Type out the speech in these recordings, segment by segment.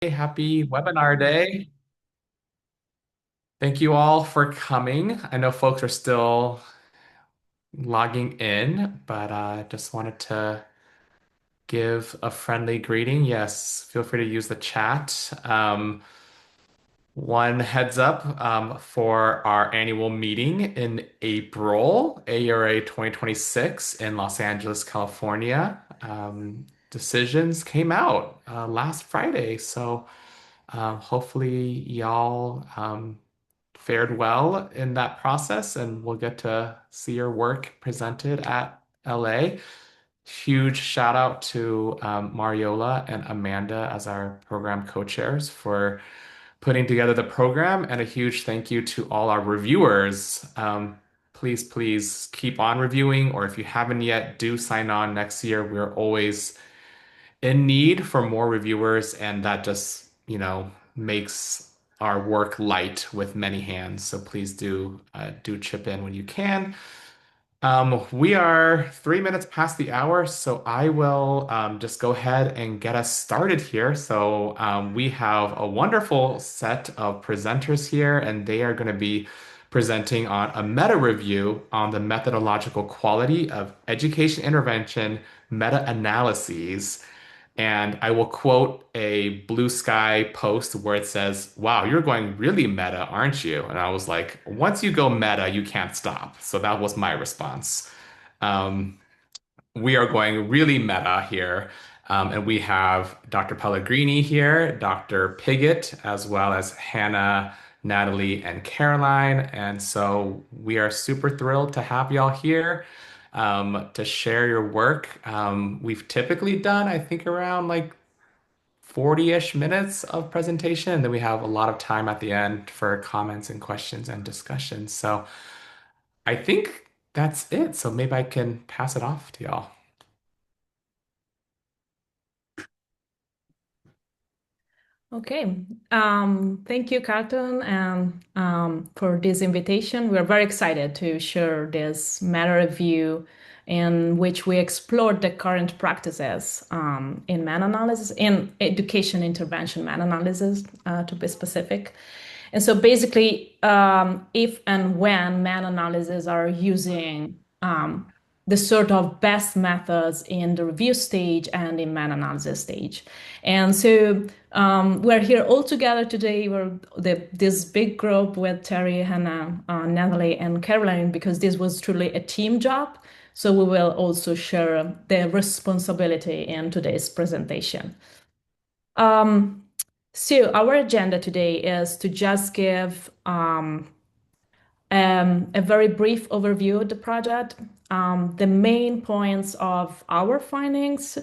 Happy webinar day. Thank you all for coming. I know folks are still logging in, but just wanted to give a friendly greeting. Yes, feel free to use the chat. One heads up for our annual meeting in April, AURA 2026 in Los Angeles, California. Decisions came out last Friday, so hopefully y'all fared well in that process, and we'll get to see your work presented at LA. Huge shout out to Mariola and Amanda as our program co-chairs for putting together the program, and a huge thank you to all our reviewers. Please keep on reviewing, or if you haven't yet, do sign on next year. We're always in need for more reviewers, and that just, makes our work light with many hands. So please do chip in when you can. We are 3 minutes past the hour, so I will just go ahead and get us started here. So we have a wonderful set of presenters here, and they are going to be presenting on a meta review on the methodological quality of education intervention meta-analyses. And I will quote a Blue Sky post where it says, "Wow, you're going really meta, aren't you?" And I was like, once you go meta, you can't stop. So that was my response. Um, we are going really meta here. And we have Dr. Pellegrini here, Dr. Pigott, as well as Hannah, Natalie, and Caroline. And so we are super thrilled to have y'all here to share your work. We've typically done, I think, around like 40-ish minutes of presentation, and then we have a lot of time at the end for comments and questions and discussions. So I think that's it. So maybe I can pass it off to y'all. Okay. Thank you, Carlton, and for this invitation. We're very excited to share this meta review in which we explored the current practices in meta-analysis, in education intervention meta-analysis, to be specific. And so basically, if and when meta-analyses are using the sort of best methods in the review stage and in meta-analysis stage. And so we're here all together today. We're this big group with Terry, Hannah, Natalie, and Caroline, because this was truly a team job. So we will also share the responsibility in today's presentation. So our agenda today is to just give a very brief overview of the project, the main points of our findings,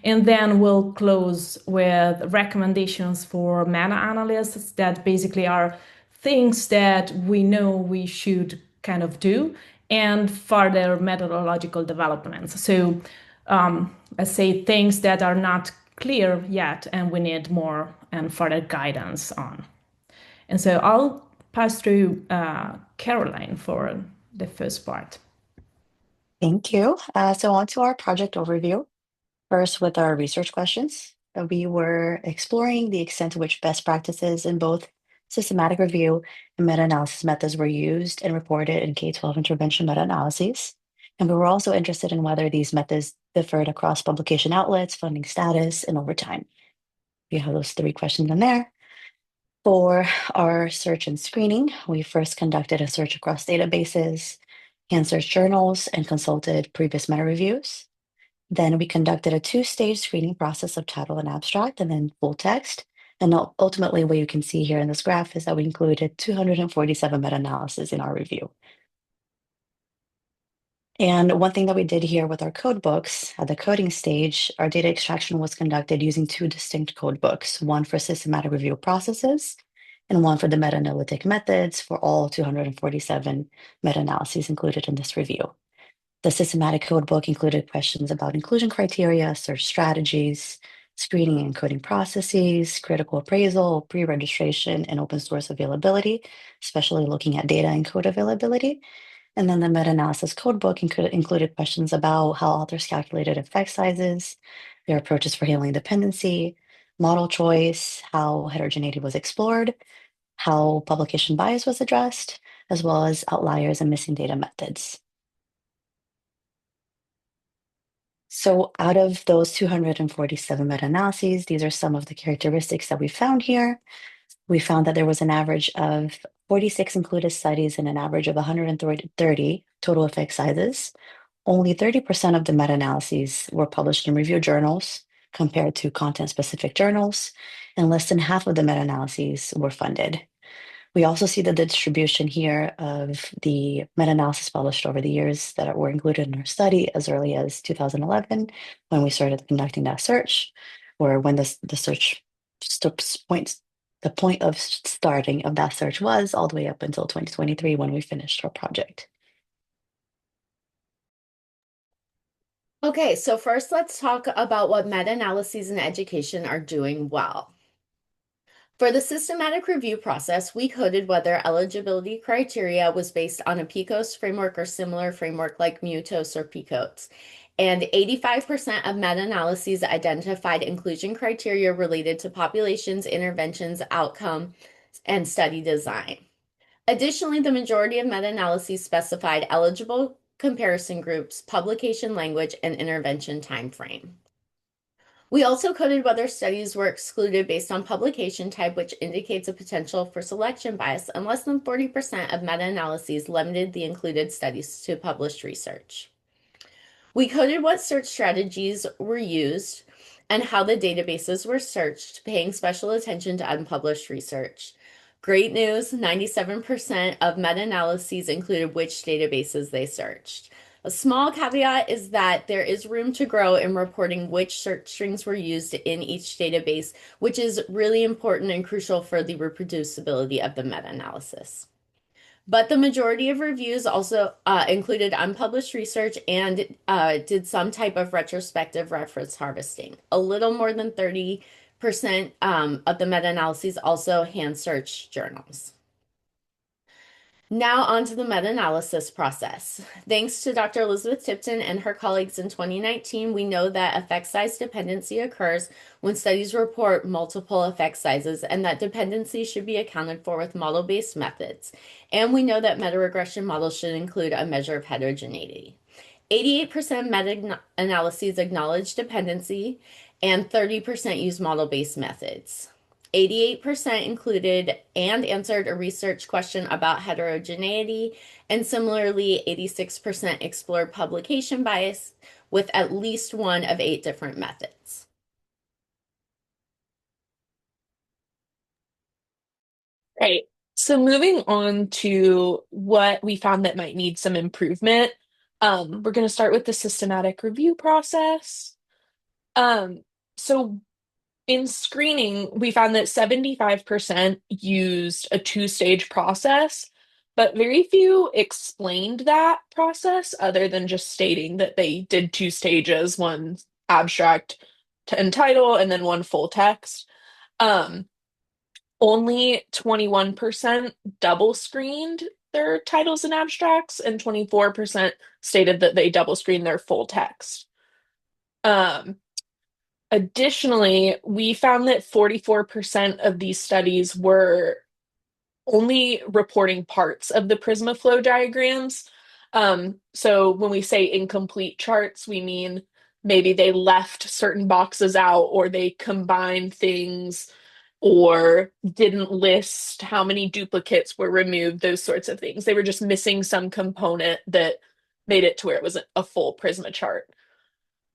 and then we'll close with recommendations for meta-analysis that basically are things that we know we should kind of do and further methodological developments. So let's say things that are not clear yet and we need more and further guidance on. And so I'll pass through Caroline for the first part. Thank you. So on to our project overview. First, with our research questions, we were exploring the extent to which best practices in both systematic review and meta-analysis methods were used and reported in K-12 intervention meta-analyses. And we were also interested in whether these methods differed across publication outlets, funding status, and over time. You have those three questions in there. For our search and screening, we first conducted a search across databases, hand-searched journals, and consulted previous meta reviews. Then we conducted a two-stage screening process of title and abstract, and then full text. And ultimately, what you can see here in this graph is that we included 247 meta-analyses in our review. And one thing that we did here with our code books, at the coding stage, our data extraction was conducted using two distinct code books, one for systematic review processes and one for the meta-analytic methods for all 247 meta-analyses included in this review. The systematic code book included questions about inclusion criteria, search strategies, screening and coding processes, critical appraisal, pre-registration, and open source availability, especially looking at data and code availability. And then the meta-analysis code book included questions about how authors calculated effect sizes, their approaches for handling dependency, model choice, how heterogeneity was explored, how publication bias was addressed, as well as outliers and missing data methods. So out of those 247 meta-analyses, these are some of the characteristics that we found here. We found that there was an average of 46 included studies and an average of 130 total effect sizes. Only 30% of the meta-analyses were published in review journals compared to content-specific journals, and less than half of the meta-analyses were funded. We also see that the distribution here of the meta-analysis published over the years that were included in our study as early as 2011, when we started conducting that search, or when the search points, the point of starting of that search was all the way up until 2023 when we finished our project. Okay, so first let's talk about what meta-analyses in education are doing well. For the systematic review process, we coded whether eligibility criteria was based on a PICOS framework or similar framework like MUTOS or Pigott. And 85% of meta-analyses identified inclusion criteria related to populations, interventions, outcome, and study design. Additionally, the majority of meta-analyses specified eligible comparison groups, publication language, and intervention timeframe. We also coded whether studies were excluded based on publication type, which indicates a potential for selection bias, and less than 40% of meta-analyses limited the included studies to published research. We coded what search strategies were used and how the databases were searched, paying special attention to unpublished research. Great news, 97% of meta-analyses included which databases they searched. A small caveat is that there is room to grow in reporting which search strings were used in each database, which is really important and crucial for the reproducibility of the meta-analysis. But the majority of reviews also included unpublished research and did some type of retrospective reference harvesting. A little more than 30% of the meta-analyses also hand searched journals. Now on to the meta-analysis process. Thanks to Dr. Elizabeth Tipton and her colleagues in 2019, we know that effect size dependency occurs when studies report multiple effect sizes, and that dependency should be accounted for with model-based methods. And we know that meta-regression models should include a measure of heterogeneity. 88% meta-analyses acknowledge dependency, and 30% use model-based methods. 88% included and answered a research question about heterogeneity, and similarly, 86% explored publication bias with at least one of 8 different methods. Right. So moving on to what we found that might need some improvement, we're going to start with the systematic review process. So in screening, we found that 75% used a two-stage process, but very few explained that process other than just stating that they did 2 stages, one abstract and title, and then one full text. Only 21% double screened their titles and abstracts, and 24% stated that they double screened their full text. Additionally, we found that 44% of these studies were only reporting parts of the Prisma flow diagrams. So when we say incomplete charts, we mean maybe they left certain boxes out, or they combined things, or didn't list how many duplicates were removed, those sorts of things. They were just missing some component that made it to where it was a full Prisma chart.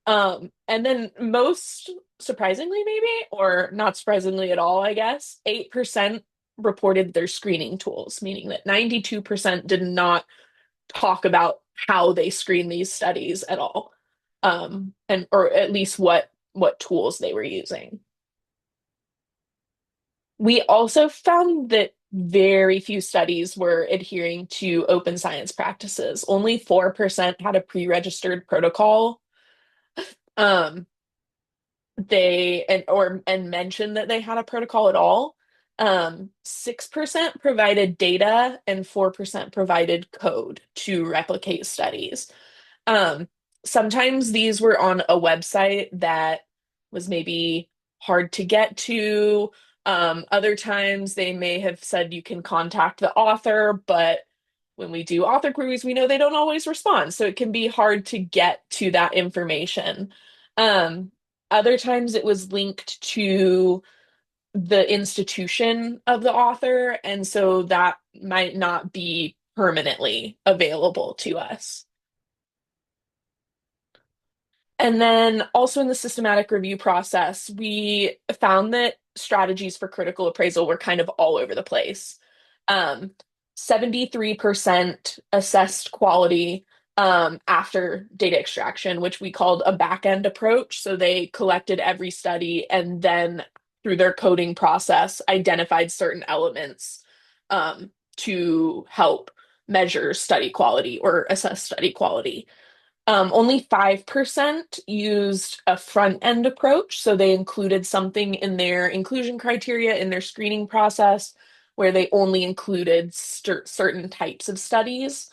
And then most surprisingly, maybe, or not surprisingly at all, I guess, 8% reported their screening tools, meaning that 92% did not talk about how they screen these studies at all, and or at least what tools they were using. We also found that very few studies were adhering to open science practices. Only 4% had a pre-registered protocol. And mentioned that they had a protocol at all. 6% provided data and 4% provided code to replicate studies. Sometimes these were on a website that was maybe hard to get to. Other times they may have said you can contact the author, but when we do author queries, we know they don't always respond. So it can be hard to get to that information. Um, Other times it was linked to the institution of the author, and so that might not be permanently available to us. And then also in the systematic review process, we found that strategies for critical appraisal were kind of all over the place. Um, 73% assessed quality after data extraction, which we called a back-end approach. So they collected every study and then through their coding process, identified certain elements to help measure study quality or assess study quality. Only 5% used a front end approach. So they included something in their inclusion criteria in their screening process where they only included certain types of studies.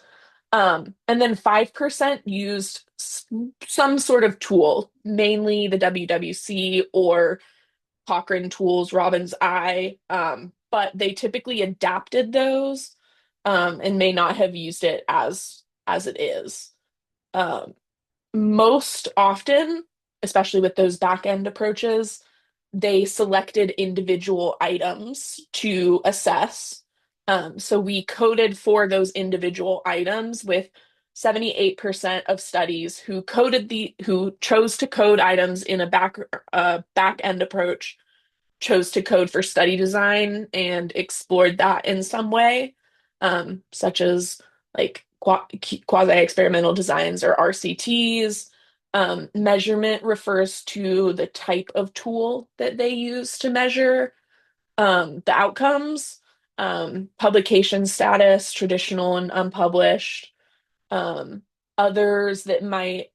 And then 5% used some sort of tool, mainly the WWC or Cochrane tools, Robin's Eye, but they typically adapted those and may not have used it as it is. Um, Most often, especially with those back end approaches, they selected individual items to assess. So we coded for those individual items with 78% of studies who chose to code items in a back end approach chose to code for study design and explored that in some way, such as like quasi-experimental designs or RCTs. Measurement refers to the type of tool that they use to measure the outcomes, publication status, traditional and unpublished. Others that might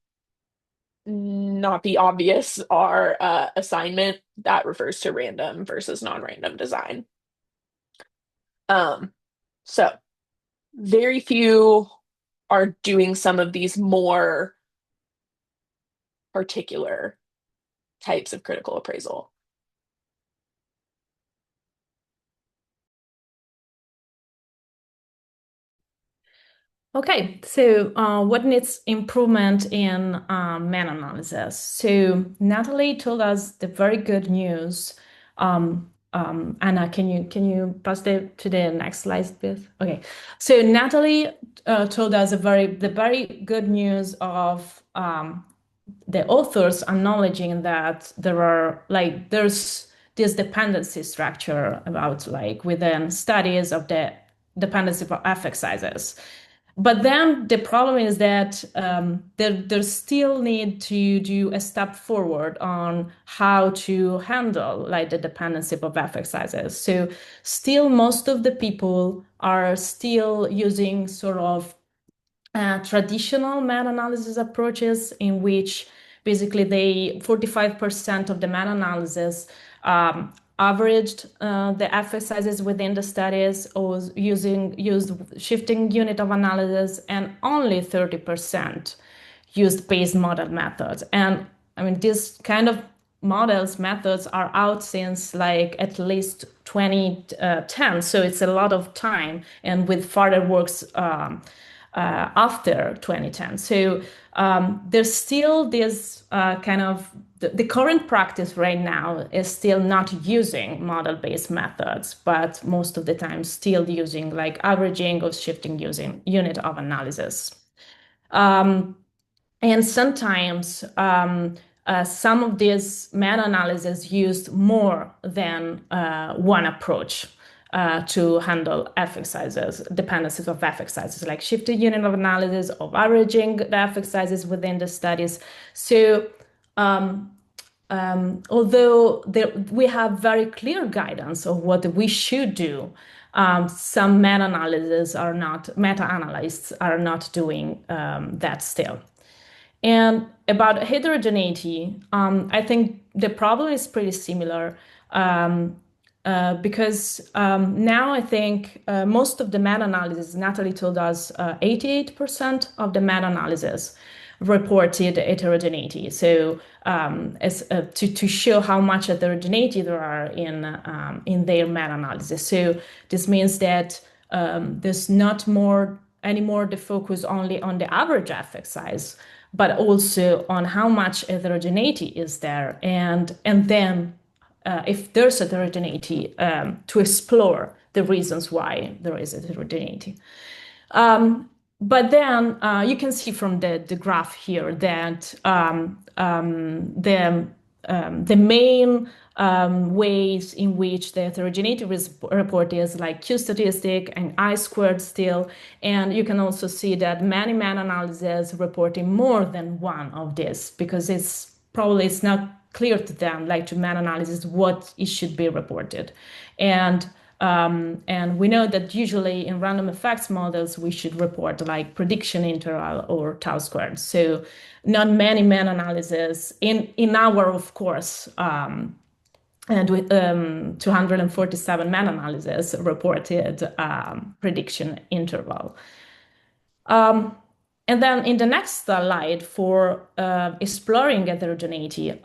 not be obvious are assignment that refers to random versus non-random design. Um, so very few are doing some of these more particular types of critical appraisal. Okay, so what needs improvement in meta-analysis? So Natalie told us the very good news. Anna, can you pass to the next slide, please? Okay, so Natalie told us the very good news of the authors acknowledging that there's this dependency structure about like within studies of the dependency for effect sizes. But then the problem is that there still need to do a step forward on how to handle like the dependency of effect sizes. So still most of the people are still using sort of traditional meta-analysis approaches in which basically 45% of the meta-analysis averaged the effect sizes within the studies or used shifting unit of analysis, and only 30% used Bayes model methods. And I mean, these kind of methods are out since like at least 2010. So it's a lot of time, and with further works after 2010. So there's still this kind of the current practice right now is still not using model-based methods, but most of the time still using like averaging or shifting using unit of analysis. And sometimes some of these meta-analyses used more than one approach to handle effect sizes, dependencies of effect sizes, like shifted unit of analysis, of averaging the effect sizes within the studies. So although we have very clear guidance of what we should do, some meta-analyses are not, meta-analysts are not doing that still. And about heterogeneity, I think the problem is pretty similar because now I think most of the meta-analysis, Natalie told us 88% of the meta-analysis reported heterogeneity. So to show how much heterogeneity there are in their meta-analysis. So this means that there's not anymore the focus only on the average effect size, but also on how much heterogeneity is there, and then if there's heterogeneity, to explore the reasons why there is heterogeneity. But then you can see from the graph here that the main ways in which the heterogeneity report is like Q statistic and I squared still. And you can also see that many meta-analyses reporting more than one of this, because it's not clear to them, like to meta-analysis, what it should be reported. And we know that usually in random effects models, we should report like prediction interval or tau squared. So not many meta-analyses in our, of course, and with 247 meta-analyses reported prediction interval. And then in the next slide for exploring heterogeneity.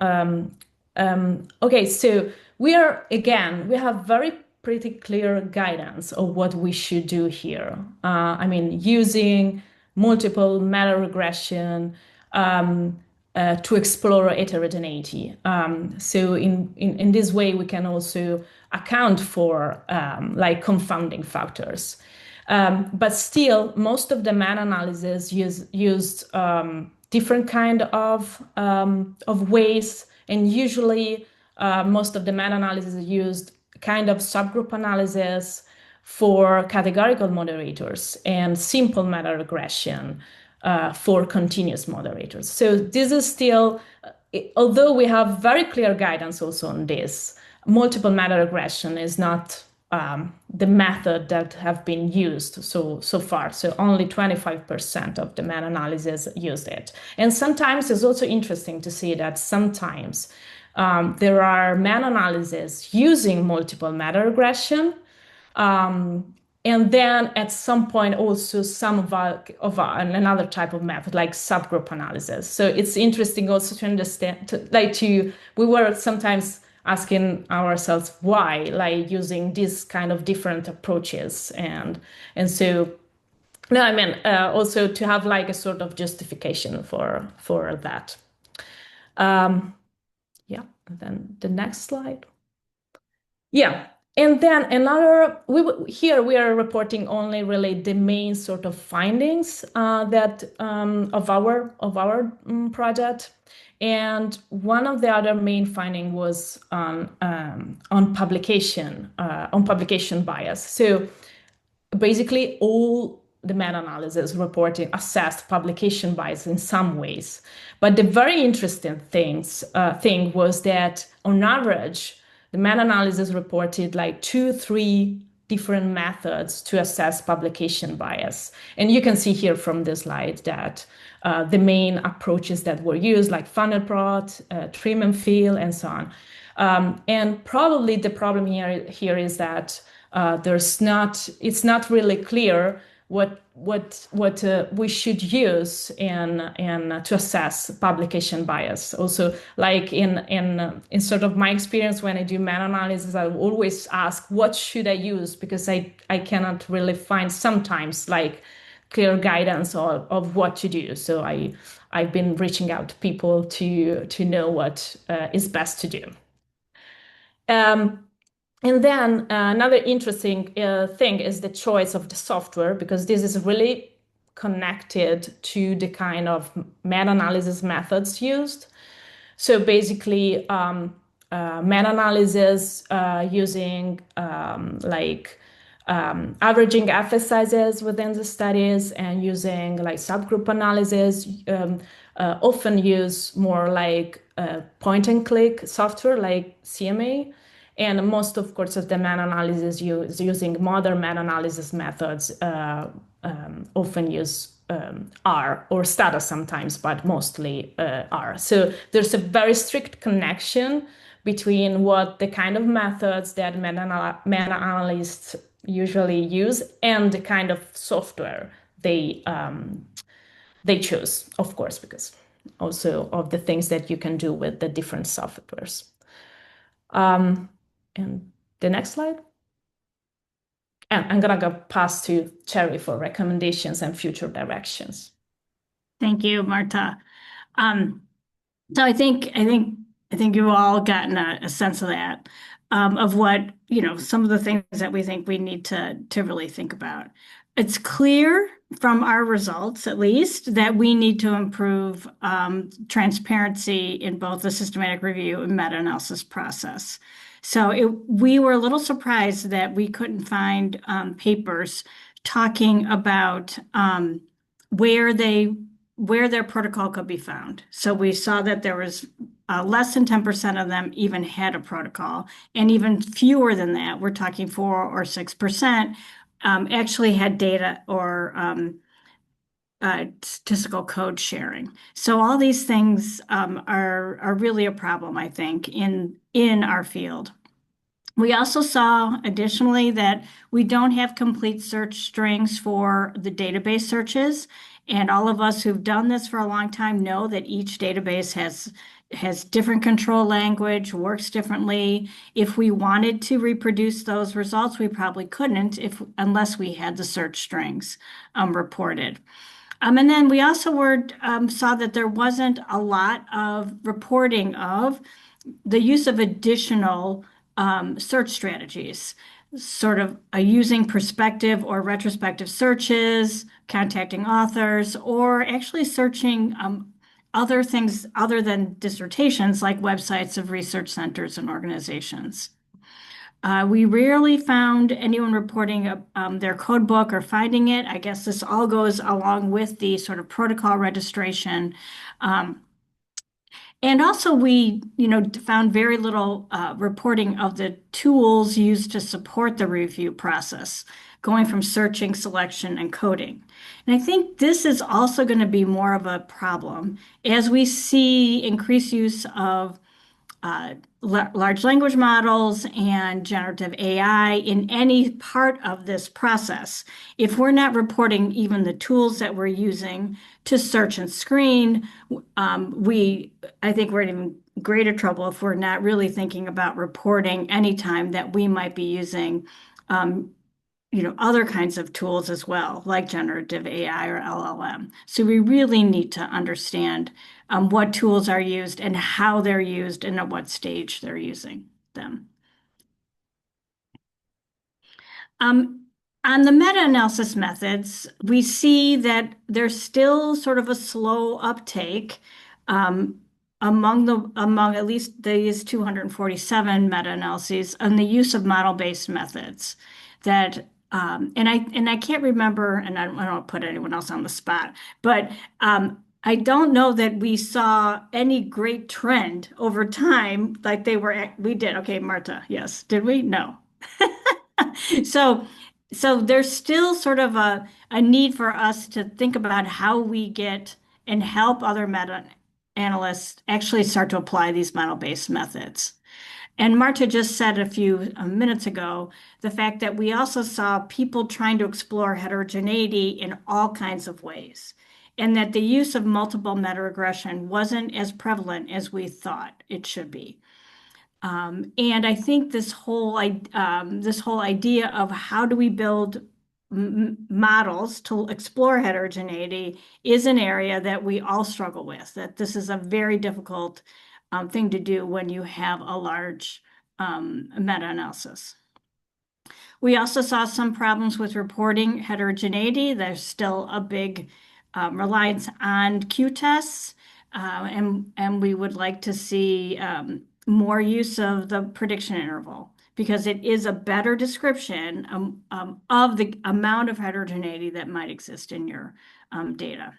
Okay, so we have very pretty clear guidance of what we should do here. I mean, using multiple meta regression to explore heterogeneity. So in this way, we can also account for like confounding factors. But still, most of the meta-analyses used different kind of ways, and usually most of the meta-analyses used kind of subgroup analysis for categorical moderators and simple meta regression for continuous moderators. So this is still, although we have very clear guidance also on this, multiple meta regression is not the method that have been used so far. So only 25% of the meta-analysis used it. And sometimes it's also interesting to see that sometimes there are meta-analyses using multiple meta regression, and then at some point also some of another type of method like subgroup analysis. So it's interesting also to understand, we were sometimes asking ourselves why, like using these kind of different approaches, and so no, I mean also to have like a sort of justification for that. Yeah, and then the next slide. Yeah, and then here we are reporting only really the main sort of findings that of our project. And one of the other main finding was on publication bias. So basically all the meta-analysis reporting assessed publication bias in some ways. But the very interesting thing was that on average, the meta-analysis reported like 2-3 different methods to assess publication bias. And you can see here from the slide that the main approaches that were used, like funnel plot, trim and fill, and so on. And probably the problem here is that it's not really clear what we should use in to assess publication bias. Also, like in sort of my experience when I do meta-analysis, I always ask what should I use, because I cannot really find sometimes like clear guidance of what to do. So I've been reaching out to people to know what is best to do. And then another interesting thing is the choice of the software, because this is really connected to the kind of meta-analysis methods used. So basically, meta-analysis using averaging effect sizes within the studies and using like subgroup analysis often use more like point and click software like CMA. And most, of course, of the meta-analysis using modern meta-analysis methods often use R or Stata sometimes, but mostly R. So there's a very strict connection between what the kind of methods that meta-analysts usually use and the kind of software they they choose, of course, because also of the things that you can do with the different softwares. And the next slide. And I'm gonna go pass to Cherry for recommendations and future directions. Thank you, Marta. So I think you've all gotten a sense of that, of what, some of the things that we think we need to really think about. It's clear from our results, at least, that we need to improve transparency in both the systematic review and meta-analysis process. So we were a little surprised that we couldn't find papers talking about where their protocol could be found. So we saw that there was less than 10% of them even had a protocol, and even fewer than that, we're talking 4 or 6%, actually had data or statistical code sharing. So all these things are really a problem, I think, in our field. We also saw additionally that we don't have complete search strings for the database searches. And all of us who've done this for a long time know that each database has different control language, works differently. If we wanted to reproduce those results, we probably couldn't unless we had the search strings reported. And then we also saw that there wasn't a lot of reporting of the use of additional search strategies, sort of using prospective or retrospective searches, contacting authors, or actually searching other things other than dissertations, like websites of research centers and organizations. We rarely found anyone reporting their code book or finding it. I guess this all goes along with the sort of protocol registration. And also we, found very little reporting of the tools used to support the review process, going from searching, selection, and coding. And I think this is also going to be more of a problem as we see increased use of large language models and generative AI in any part of this process. If we're not reporting even the tools that we're using to search and screen, I think we're in even greater trouble if we're not really thinking about reporting any time that we might be using other kinds of tools as well, like generative AI or LLM. So we really need to understand what tools are used and how they're used and at what stage they're using them. On the meta-analysis methods, we see that there's still sort of a slow uptake among at least these 247 meta-analyses on the use of model-based methods that and I can't remember, and I don't want to put anyone else on the spot, but I don't know that we saw any great trend over time like we did. Okay, Marta, yes. Did we? No. So there's still sort of a need for us to think about how we get and help other meta-analysts actually start to apply these model-based methods. And Marta just said a few minutes ago, the fact that we also saw people trying to explore heterogeneity in all kinds of ways, and that the use of multiple meta-regression wasn't as prevalent as we thought it should be. And I think this whole idea of how do we build models to explore heterogeneity is an area that we all struggle with, that this is a very difficult thing to do when you have a large meta-analysis. We also saw some problems with reporting heterogeneity. There's still a big reliance on Q-tests, and we would like to see more use of the prediction interval because it is a better description of the amount of heterogeneity that might exist in your data.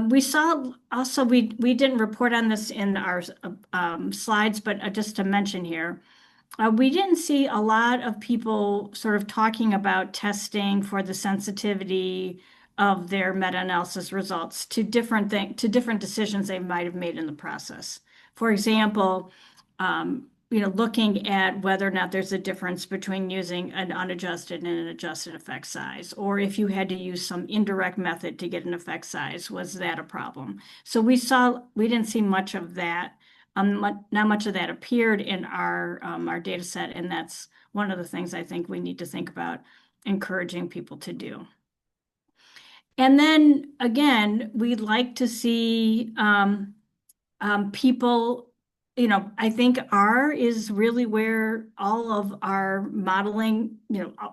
We saw also, we didn't report on this in our slides, but just to mention here, we didn't see a lot of people sort of talking about testing for the sensitivity of their meta-analysis results to different decisions they might have made in the process. For example, looking at whether or not there's a difference between using an unadjusted and an adjusted effect size, or if you had to use some indirect method to get an effect size, was that a problem? So we didn't see much of that. Not much of that appeared in our data set, and that's one of the things I think we need to think about encouraging people to do. And then again, we'd like to see people, I think R is really where all of our modeling,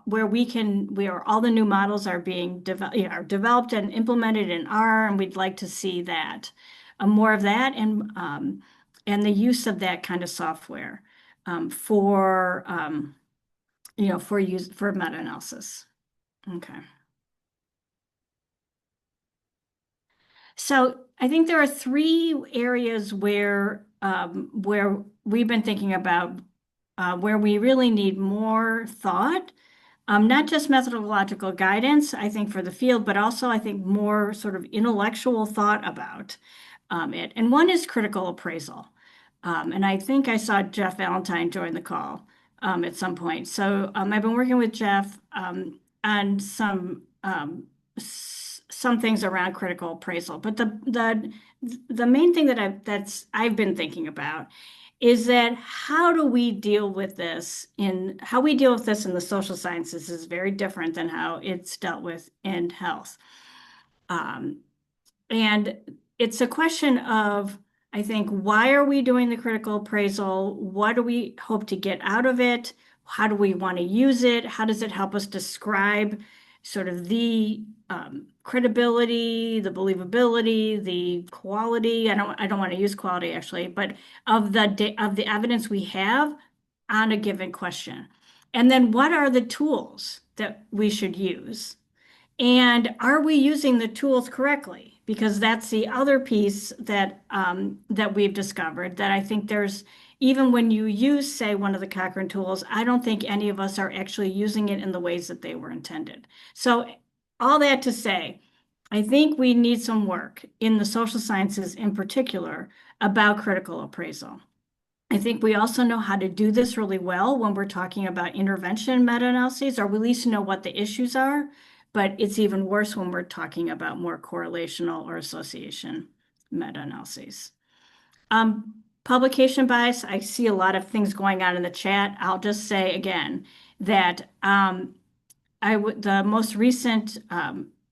where all the new models are being developed and implemented in R, and we'd like to see that, more of that, and the use of that kind of software for meta-analysis. Okay. So I think there are three areas where we've been thinking about where we really need more thought, not just methodological guidance, I think, for the field, but also I think more sort of intellectual thought about it. And one is critical appraisal. And I think I saw Jeff Valentine join the call at some point. So I've been working with Jeff on some things around critical appraisal. But the main thing that I've been thinking about is that how we deal with this in the social sciences is very different than how it's dealt with in health. And it's a question of, I think, why are we doing the critical appraisal? What do we hope to get out of it? How do we want to use it? How does it help us describe sort of the credibility, the believability, the quality? I don't want to use quality actually, but of the evidence we have on a given question. And then what are the tools that we should use? And are we using the tools correctly? Because that's the other piece that we've discovered, that I think there's, even when you use, say, one of the Cochrane tools, I don't think any of us are actually using it in the ways that they were intended. So all that to say, I think we need some work in the social sciences in particular about critical appraisal. I think we also know how to do this really well when we're talking about intervention meta-analyses, or we at least know what the issues are, but it's even worse when we're talking about more correlational or association meta-analyses. Publication bias, I see a lot of things going on in the chat. I'll just say again that the most recent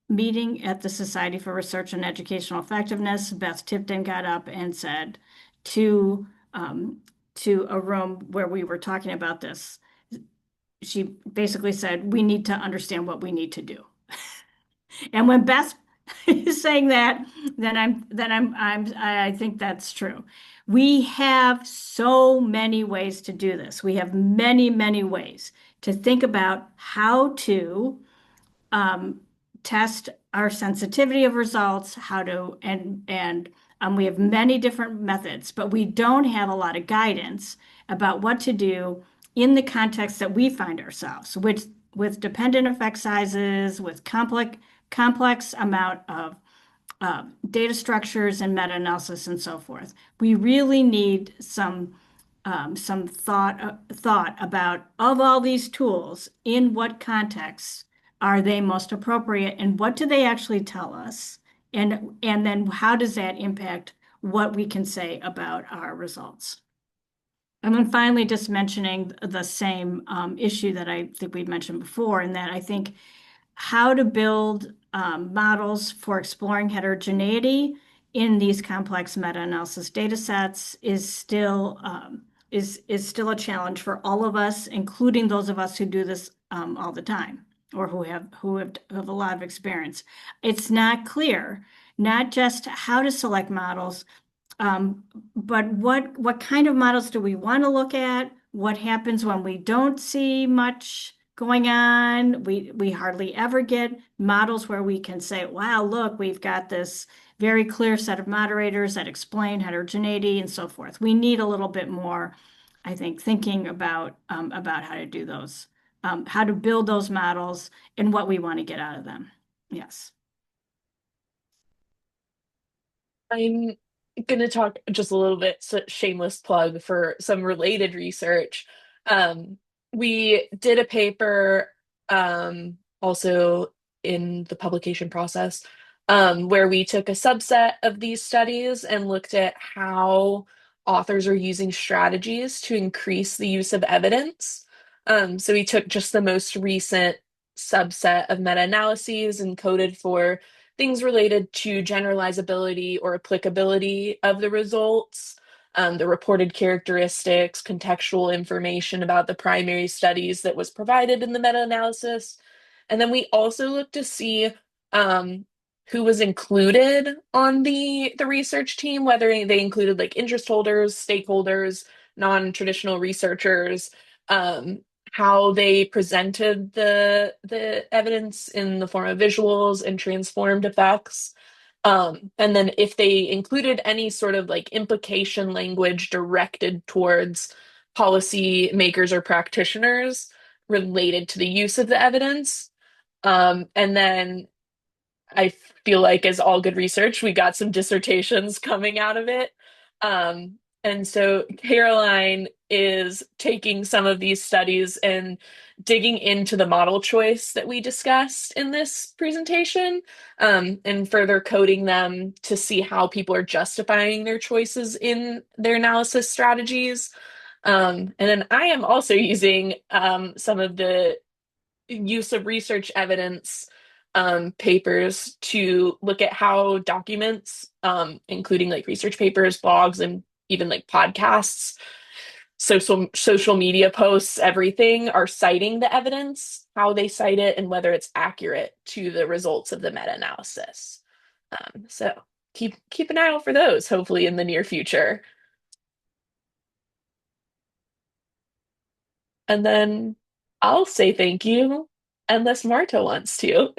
meeting at the Society for Research and Educational Effectiveness, Beth Tipton got up and said to a room where we were talking about this, she basically said, we need to understand what we need to do. And when Beth is saying that, then I think that's true. We have so many ways to do this. We have many, many ways to think about how to test our sensitivity of results, and we have many different methods, but we don't have a lot of guidance about what to do in the context that we find ourselves, with dependent effect sizes, with complex amount of data structures and meta-analysis and so forth. We really need some thought about, of all these tools, in what contexts are they most appropriate, and what do they actually tell us? And then how does that impact what we can say about our results? And then finally, just mentioning the same issue that I think we've mentioned before, in that I think how to build models for exploring heterogeneity in these complex meta-analysis data sets is still a challenge for all of us, including those of us who do this all the time, or who have a lot of experience. It's not clear, not just how to select models, but what kind of models do we want to look at? What happens when we don't see much going on? We hardly ever get models where we can say, wow, look, we've got this very clear set of moderators that explain heterogeneity and so forth. We need a little bit more, I think, thinking about how to do those, how to build those models and what we want to get out of them. Yes. I'm going to talk just a little bit, shameless plug for some related research. Um, we did a paper also in the publication process where we took a subset of these studies and looked at how authors are using strategies to increase the use of evidence. So we took just the most recent subset of meta-analyses and coded for things related to generalizability or applicability of the results, the reported characteristics, contextual information about the primary studies that was provided in the meta-analysis. And then we also looked to see who was included on the research team, whether they included like interest holders, stakeholders, non-traditional researchers, how they presented the evidence in the form of visuals and transformed effects. And then if they included any sort of like implication language directed towards policy makers or practitioners related to the use of the evidence. And then I feel like, as all good research, we got some dissertations coming out of it. And so Caroline is taking some of these studies and digging into the model choice that we discussed in this presentation, and further coding them to see how people are justifying their choices in their analysis strategies. And then I am also using some of the use of research evidence papers to look at how documents, including like research papers, blogs, and even like podcasts, social media posts, everything are citing the evidence, how they cite it, and whether it's accurate to the results of the meta-analysis. So keep an eye out for those, hopefully in the near future. And then I'll say thank you unless Marta wants to.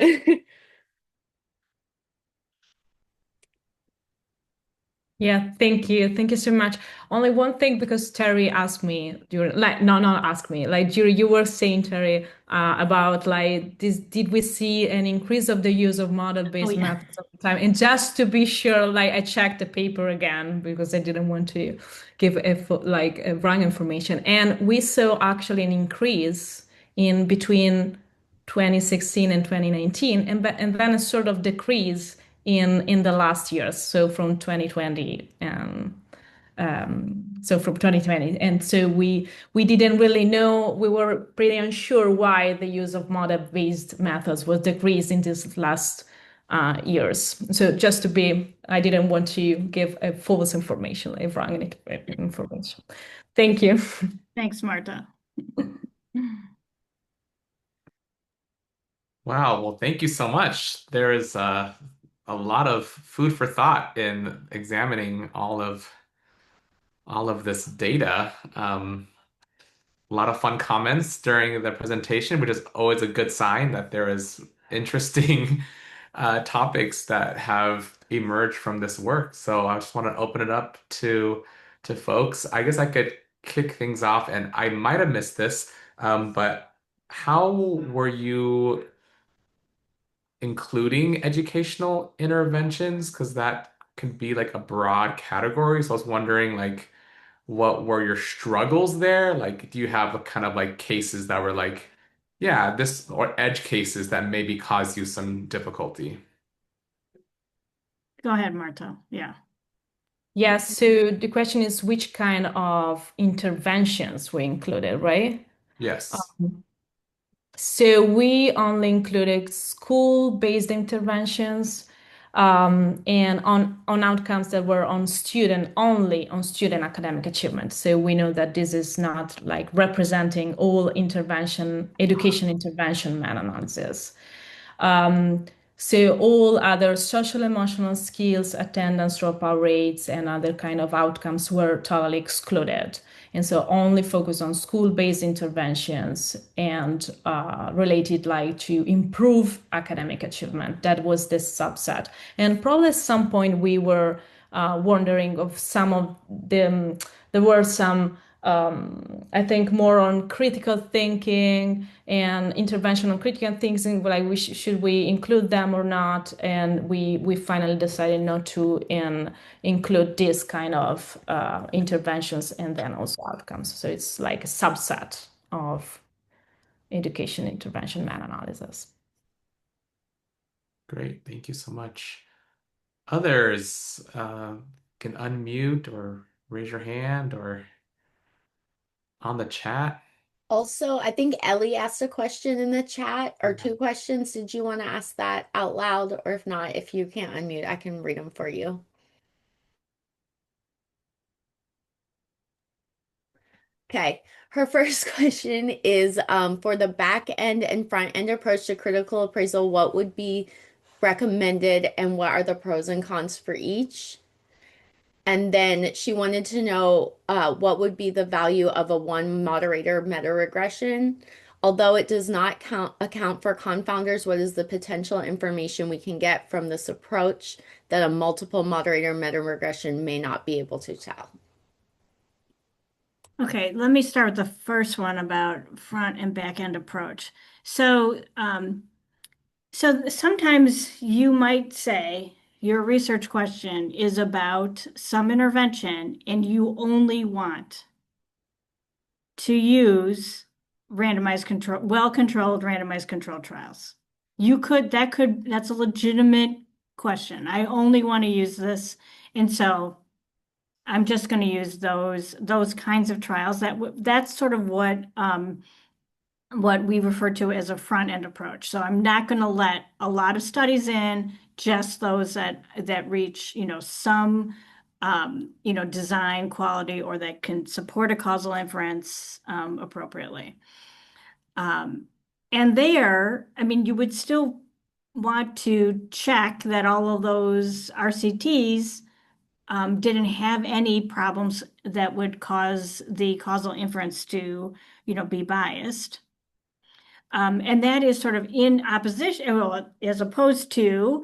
Yeah, thank you. Thank you so much. Only one thing, because Terry asked me during, like, no, not ask me, like, during, you were saying, Terry, about like this, did we see an increase of the use of Oh, model-based yeah. methods over time? And just to be sure, like, I checked the paper again because I didn't want to give a wrong information. And we saw actually an increase in between 2016 and 2019, and then a sort of decrease in the last years, so from 2020, so from 2020. And so we didn't really know, we were pretty unsure why the use of model-based methods was decreased in these last years. So just to be, I didn't want to give a false information, a wrong information. Thank you. Thanks, Marta. Wow, well, thank you so much. There is a lot of food for thought in examining all of this data. A lot of fun comments during the presentation, which is always a good sign that there is interesting topics that have emerged from this work. So I just want to open it up to folks. I guess I could kick things off, and I might have missed this, but how were you including educational interventions? Because that can be like a broad category. So I was wondering, like, what were your struggles there? Like, do you have a kind of like cases that were like, yeah, this, or edge cases that maybe caused you some difficulty? Go ahead, Marta. Yeah. Yes, so the question is which kind of interventions we included, right? Yes. So we only included school-based interventions, and on outcomes that were on student only on student academic achievement. So we know that this is not like representing all education intervention meta-analysis. Um, so all other social emotional skills, attendance, dropout rates, and other kind of outcomes were totally excluded. And so only focus on school-based interventions and related like to improve academic achievement. That was this subset. And probably at some point we were wondering of some of them, there were some I think more on critical thinking and intervention on critical thinking, like should we include them or not? And we finally decided not to include this kind of interventions and then also outcomes. So it's like a subset of education intervention meta-analysis. Great. Thank you so much. Others can unmute or raise your hand or on the chat. Also, I think Ellie asked a question in the chat or two questions. Did you want to ask that out loud? Or if not, if you can't unmute, I can read them for you. Okay. Her first question is for the back end and front end approach to critical appraisal, what would be recommended and what are the pros and cons for each? And then she wanted to know what would be the value of a one moderator meta regression. Although it does not account for confounders, what is the potential information we can get from this approach that a multiple moderator meta regression may not be able to tell? Okay, let me start with the first one about front and back end approach. So, so sometimes you might say your research question is about some intervention and you only want to use randomized control, well-controlled randomized control trials. That's a legitimate question. I only want to use this. And so I'm just going to use those kinds of trials. That's sort of what we refer to as a front end approach. So I'm not going to let a lot of studies in, just those that reach, some design quality or that can support a causal inference appropriately. And there, I mean, you would still want to check that all of those RCTs didn't have any problems that would cause the causal inference to, be biased. And that is sort of in opposition, well, as opposed to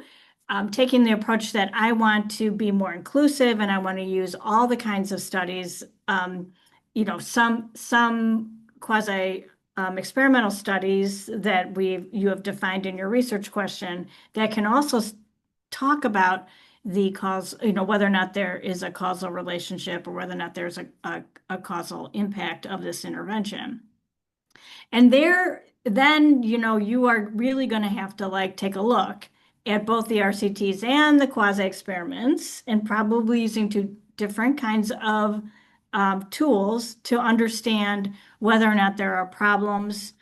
taking the approach that I want to be more inclusive and I want to use all the kinds of studies, some quasi experimental studies that you have defined in your research question that can also talk about the cause, whether or not there is a causal relationship or whether or not there's a causal impact of this intervention. And then, you are really going to have to take a look at both the RCTs and the quasi experiments and probably using two different kinds of tools to understand whether or not there are problems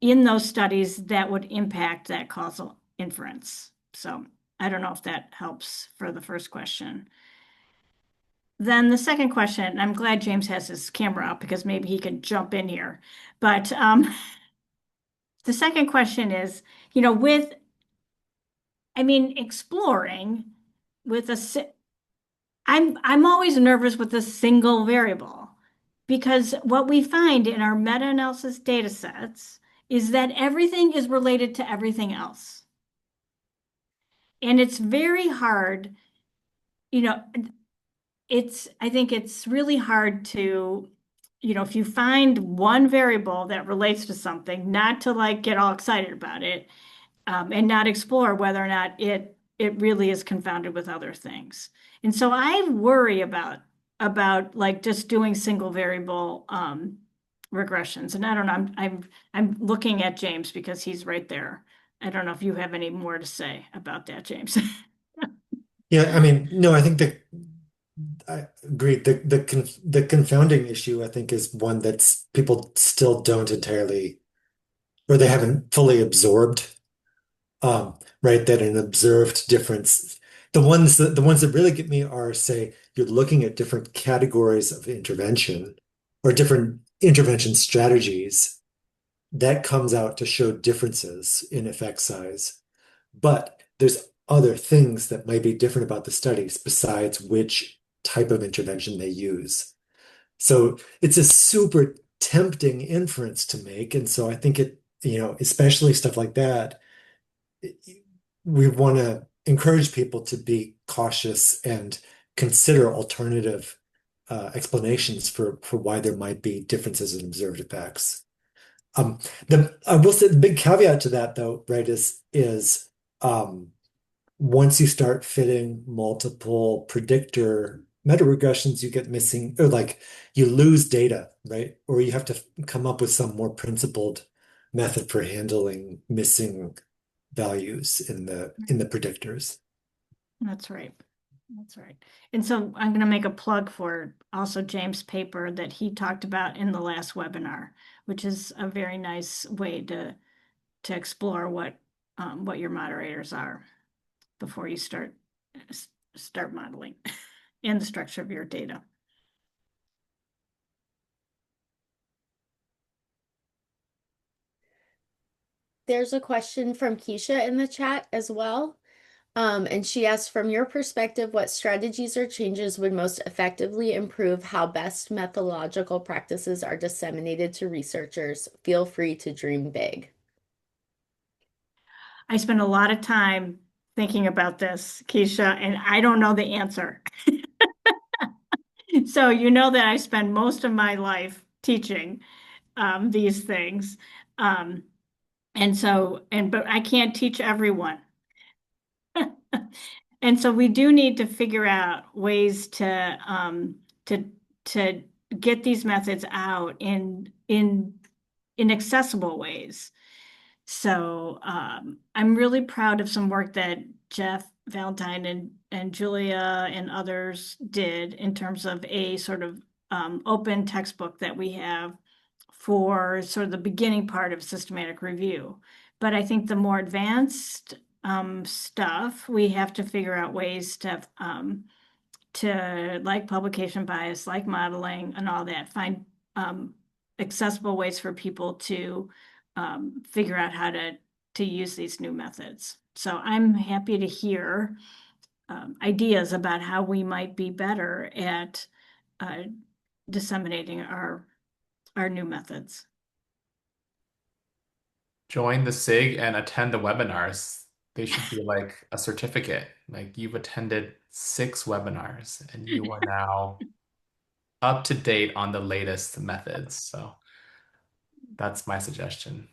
in those studies that would impact that causal inference. So I don't know if that helps for the first question. Then the second question, I'm glad James has his camera up because maybe he can jump in here. But the second question is, exploring with I'm always nervous with a single variable because what we find in our meta-analysis data sets is that everything is related to everything else. And it's very hard, I think it's really hard to, if you find one variable that relates to something, not to get all excited about it, and not explore whether or not it really is confounded with other things. And so I worry about just doing single variable regressions. And I don't know, I'm looking at James because he's right there. I don't know if you have any more to say about that, James. Yeah, I mean, no, I think I agree. The confounding issue, I think, is one that's people still don't entirely, or they haven't fully absorbed. Right, that an observed difference. The ones that really get me are, say, you're looking at different categories of intervention or different intervention strategies. That comes out to show differences in effect size. But there's other things that might be different about the studies besides which type of intervention they use. So it's a super tempting inference to make. And so I think especially stuff like that, we want to encourage people to be cautious and consider alternative explanations for why there might be differences in observed effects. I will say the big caveat to that though, right, is once you start fitting multiple predictor meta-regressions, you get missing, or like you lose data, right? Or you have to come up with some more principled method for handling missing values in the predictors. That's right. That's right. And so I'm going to make a plug for also James' paper that he talked about in the last webinar, which is a very nice way to explore what your moderators are before you start modeling and the structure of your data. There's a question from Keisha in the chat as well. And she asked, from your perspective, what strategies or changes would most effectively improve how best methodological practices are disseminated to researchers? Feel free to dream big. I spend a lot of time thinking about this, Keisha, and I don't know the answer. So you know that I spend most of my life teaching these things. But I can't teach everyone. And so we do need to figure out ways to get these methods out in accessible ways. So I'm really proud of some work that Jeff Valentine and Julia and others did in terms of a sort of open textbook that we have for sort of the beginning part of systematic review. But I think the more advanced stuff, we have to figure out ways to like publication bias, like modeling and all that, find accessible ways for people to figure out how to use these new methods. So I'm happy to hear ideas about how we might be better at disseminating our new methods. Join the SIG and attend the webinars. They should be like a certificate. Like you've attended 6 webinars and you are now up to date on the latest methods. So that's my suggestion.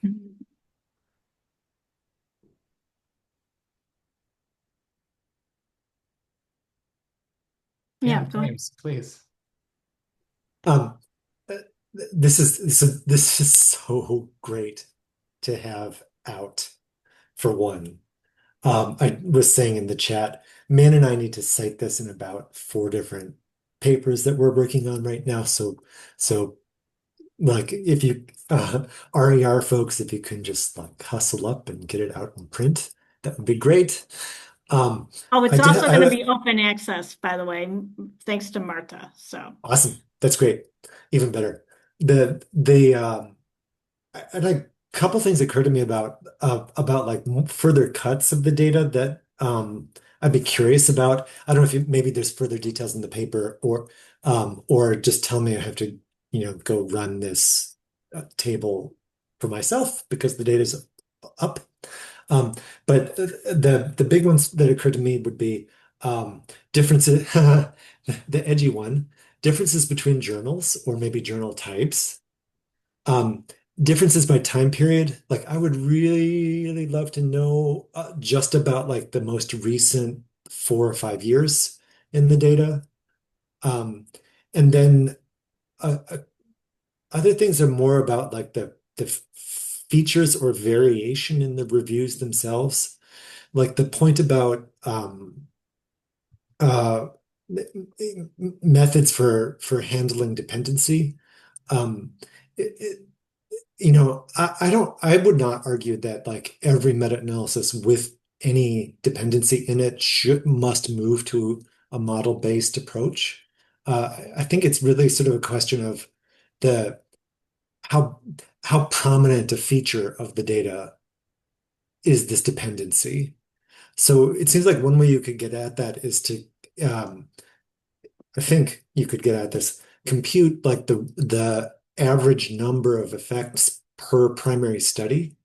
Yeah, James, please. This is so great to have out for one. I was saying in the chat, Man and I need to cite this in about 4 different papers that we're working on right now. So like if you RER folks, if you can just like hustle up and get it out in print, that would be great. Oh, it's also going to be open access, by the way, thanks to Marta. So awesome. That's great. Even better. And a couple things occur to me about like further cuts of the data that I'd be curious about. I don't know if maybe there's further details in the paper or just tell me I have to go run this table for myself because the data's up. But the big ones that occurred to me would be differences, the edgy one, differences between journals or maybe journal types. Differences by time period. Like I would really love to know just about like the most recent 4 or 5 years in the data. And then other things are more about like the features or variation in the reviews themselves. Like the point about uh, methods for handling dependency. It, I would not argue that like every meta-analysis with any dependency in it must move to a model-based approach. I think it's really sort of a question of the how how prominent a feature of the data is this dependency. So it seems like one way you could get at that is to I think you could get at this, compute like the average number of effects per primary study.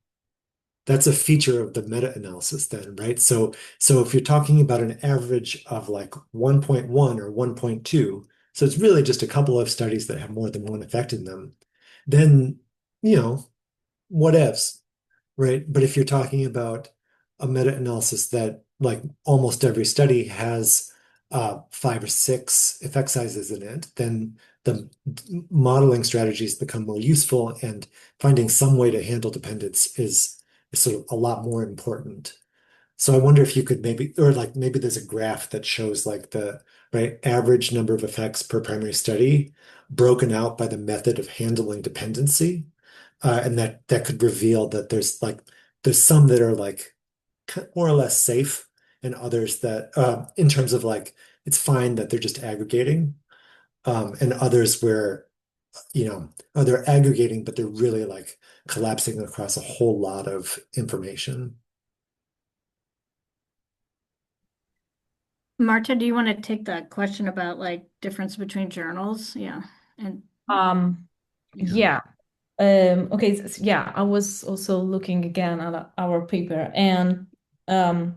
That's a feature of the meta-analysis then, right? So if you're talking about an average of like 1.1 or 1.2, So it's really just a couple of studies that have more than one effect in them. Then, you know, what ifs, right? But if you're talking about a meta-analysis that like almost every study has 5 or 6 effect sizes in it, then the modeling strategies become more useful, and finding some way to handle dependence is sort of a lot more important. So I wonder if you could maybe, or like maybe there's a graph that shows like the right average number of effects per primary study broken out by the method of handling dependency. And that could reveal that there's some that are like more or less safe, and others that in terms of like it's fine that they're just aggregating, and others where they're aggregating but they're really like collapsing across a whole lot of information. Marta, do you want to take that question about like difference between journals? Yeah. And Um, Yeah. yeah. Okay. Yeah, I was also looking again at our paper, and um,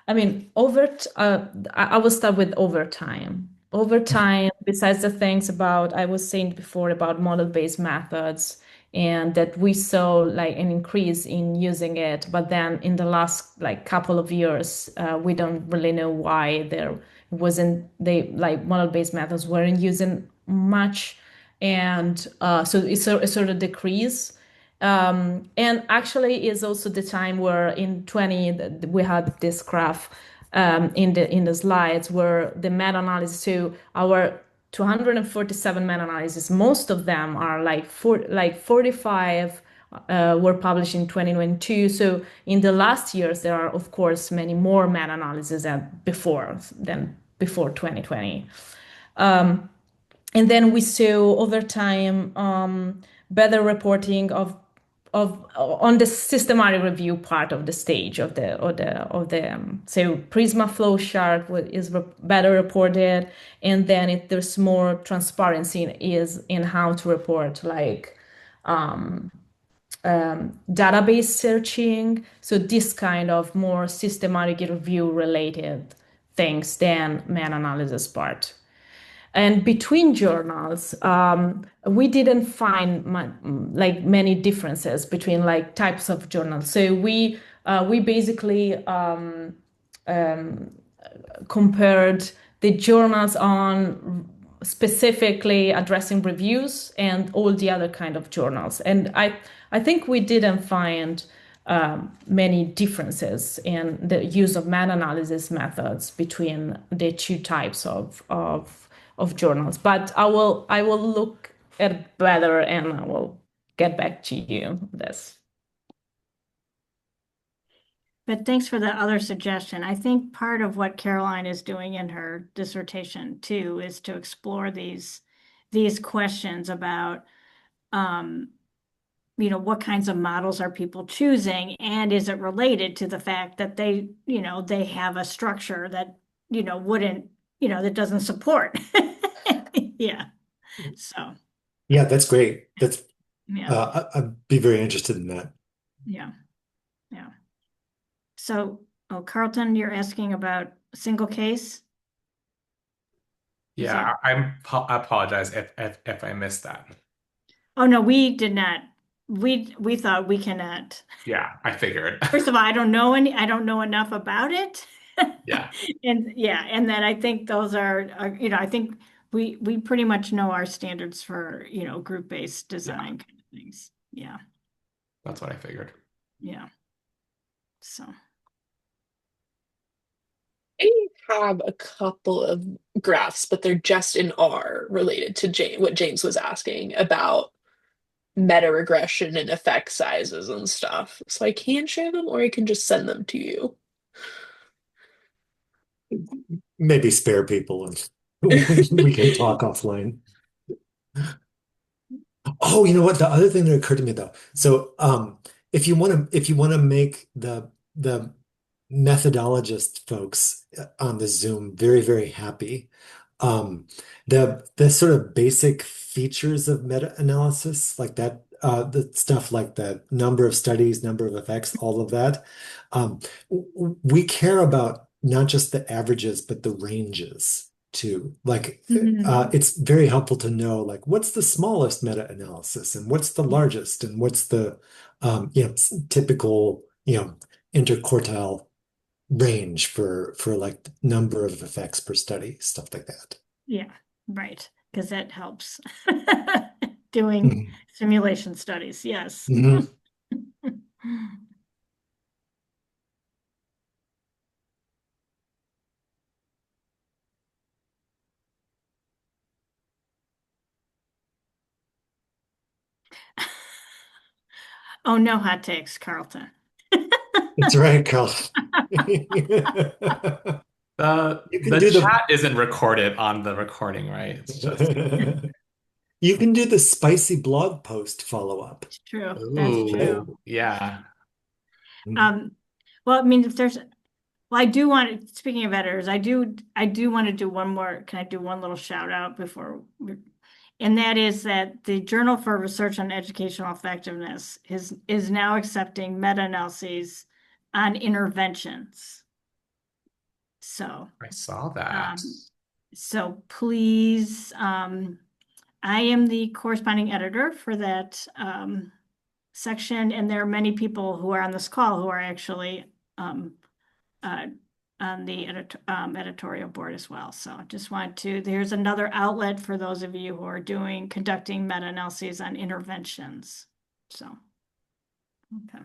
I mean, I will start with over time. Over time, besides the things about I was saying before about model-based methods, and that we saw like an increase in using it, but then in the last like couple of years, we don't really know why there wasn't they like model-based methods weren't using much, and so it's a sort of decrease. And actually is also the time where in 20 we had this graph in the slides where the meta-analysis, so our 247 meta-analyses, most of them are like 45 were published in 2022. So in the last years, there are of course many more meta-analyses than before 2020. And then we saw over time better reporting of on the systematic review part of the stage so Prisma flow chart is better reported, and then there's more transparency is in how to report like database searching. So this kind of more systematic review related things than meta-analysis part. And between journals, we didn't find like many differences between like types of journals. So we basically compared the journals on specifically addressing reviews and all the other kind of journals. And I think we didn't find many differences in the use of meta-analysis methods between the two types of journals. But I will look at it better and I will get back to you on this. But thanks for the other suggestion. I think part of what Caroline is doing in her dissertation too is to explore these questions about what kinds of models are people choosing, and is it related to the fact that they have a structure that wouldn't that doesn't support. Yeah. So Yeah, that's great. That's yeah, I'd be very interested in that. yeah, yeah. So, oh, Carlton, you're asking about a single case? Is Yeah, that? I apologize if I missed that. Oh no, we did not. We thought we cannot. Yeah, I figured. First of all, I don't know enough about it. Yeah, And yeah, and then I think those I think we pretty much know our standards for, group-based yeah, design kind of things. Yeah, that's what I figured. yeah. So, I have a couple of graphs, but they're just in R related to what James was asking about meta regression and effect sizes and stuff. So I can share them or I can just send them to you. Maybe spare people and we can talk offline. Oh, you know what? The other thing that occurred to me though. So, if you want to make the methodologist folks on the Zoom very, very happy, the sort of basic features of meta-analysis, like that, the stuff like the number of studies, number of effects, all of that, we care about not just the averages, but the ranges too. Like, Mhm. it's very helpful to know, like, what's the smallest meta-analysis and what's the largest and what's the, typical, interquartile range for like number of effects per study, stuff like that. Yeah, right. Because that helps doing Mhm. simulation studies. Yes. Mhm. Oh, no hot takes, Carlton. That's right, Carl. You can The do chat isn't recorded on the recording, right? It's just you can do the spicy blog post follow-up. It's true. That's true. ooh, yeah. Um, well, I mean, if there's, well, I do want, speaking of editors, I do want to do one more. Can I do one little shout out before? And that is that the Journal for Research on Educational Effectiveness is now accepting meta-analyses on interventions. So, I saw that. um, so please, I am the corresponding editor for that section, and there are many people who are on this call who are actually uh, on the editorial board as well. So just want to, there's another outlet for those of you who are conducting meta-analyses on interventions. So, okay.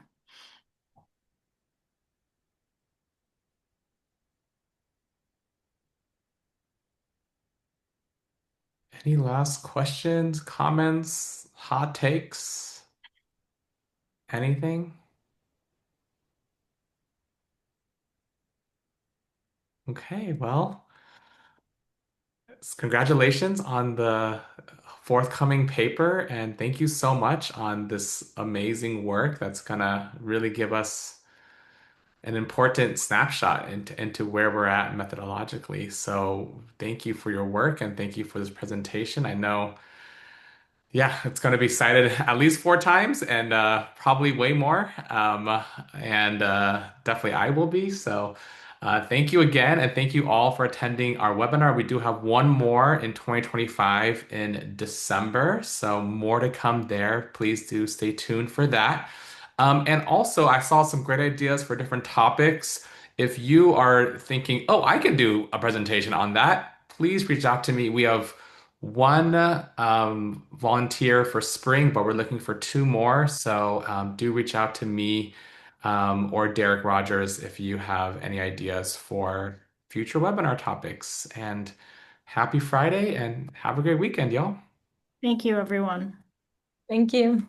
Any last questions, comments, hot takes, anything? Okay, well, congratulations on the forthcoming paper, and thank you so much on this amazing work that's gonna really give us an important snapshot into where we're at methodologically. So thank you for your work and thank you for this presentation. I know, yeah, it's going to be cited at least 4 times and probably way more. And definitely I will be. So thank you again. And thank you all for attending our webinar. We do have one more in 2025 in December. So more to come there. Please do stay tuned for that. And also, I saw some great ideas for different topics. If you are thinking, oh, I can do a presentation on that, please reach out to me. We have one volunteer for spring, but we're looking for 2 more. So do reach out to me or Derek Rogers if you have any ideas for future webinar topics. And happy Friday and have a great weekend, y'all. Thank you, everyone. Thank you.